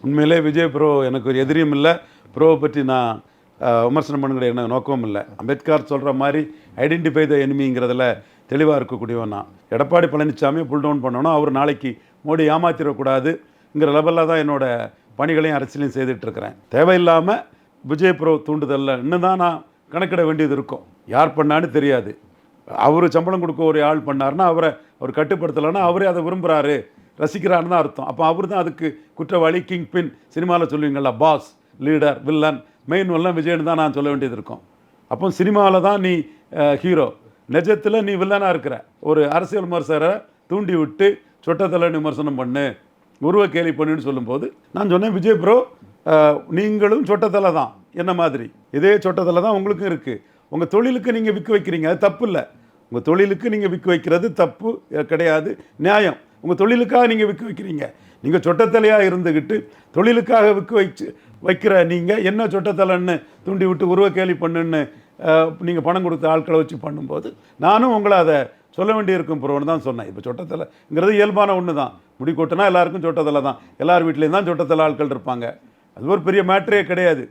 உண்மையிலே விஜய் ப்ரோ எனக்கு ஒரு எதிரியும் இல்லை. ப்ரோவை பற்றி நான் விமர்சனம் பண்ணுங்கிற என்ன நோக்கமும் இல்லை. அம்பேத்கர் சொல்கிற மாதிரி ஐடென்டிஃபை த எனிமிங்கிறதுல தெளிவாக இருக்கக்கூடியவன் நான். எடப்பாடி பழனிசாமியை புல் டவுன் பண்ணணும், அவர் நாளைக்கு மோடி ஏமாத்திடக்கூடாதுங்கிற லெவலில் தான் என்னோட பணிகளையும் அரசியலையும் செய்துட்ருக்கிறேன். தேவையில்லாமல் விஜய் ப்ரோ தூண்டுதலில் இன்னும் தான் நான் கணக்கிட வேண்டியது இருக்கும். யார் பண்ணான்னு தெரியாது. அவர் சம்பளம் கொடுக்க ஒரு ஆள் பண்ணார்னா அவர் கட்டுப்படுத்தலைன்னா அவரே அதை விரும்புகிறாரு, ரசிக்கிறான்னு தான் அர்த்தம். அப்போ அவர் தான் அதுக்கு குற்றவாளி. கிங் பின் சினிமாவில் சொல்லுவீங்களா, boss, leader, villain, main villain விஜய்னு தான் நான் சொல்ல வேண்டியது இருக்கும். அப்போ சினிமாவில் தான் நீ ஹீரோ, நிஜத்தில் நீ வில்லனாக இருக்கிற. ஒரு அரசியல் விமர்சகரை தூண்டி விட்டு சொட்டத்தலை விமர்சனம் பண்ணு, உருவ கேலி பண்ணுன்னு சொல்லும்போது நான் சொன்னேன், விஜய் ப்ரோ நீங்களும் சொட்டத்தலை தான் என்ன மாதிரி, இதே சொட்டத்தலை தான் உங்களுக்கும் இருக்குது. உங்கள் தொழிலுக்கு நீங்கள் விற்க வைக்கிறீங்க, அது தப்பு இல்லை. உங்கள் தொழிலுக்கு நீங்கள் விற்க வைக்கிறது தப்பு கிடையாது, நியாயம். உங்கள் தொழிலுக்காக நீங்கள் விற்க வைக்கிறீங்க. நீங்கள் சொட்டத்தலையாக இருந்துக்கிட்டு தொழிலுக்காக வைக்கிற நீங்கள் என்ன சொட்டத்தலைன்னு தூண்டி விட்டு உருவ கேலி பண்ணுன்னு நீங்கள் பணம் கொடுத்த ஆட்களை வச்சு பண்ணும்போது நானும் உங்களை அதை சொல்ல வேண்டியிருக்கும் ப்ரோன்னு தான் சொன்னேன். இப்போ சொட்டத்தலைங்கிறது இயல்பான ஒன்று தான். முடி கொட்டினா எல்லாருக்கும் சொட்டத்தலை தான், எல்லார் வீட்லேயும் தான் சொட்டத்தலை ஆட்கள் இருப்பாங்க. அது ஒரு பெரிய மேட்டரே கிடையாது.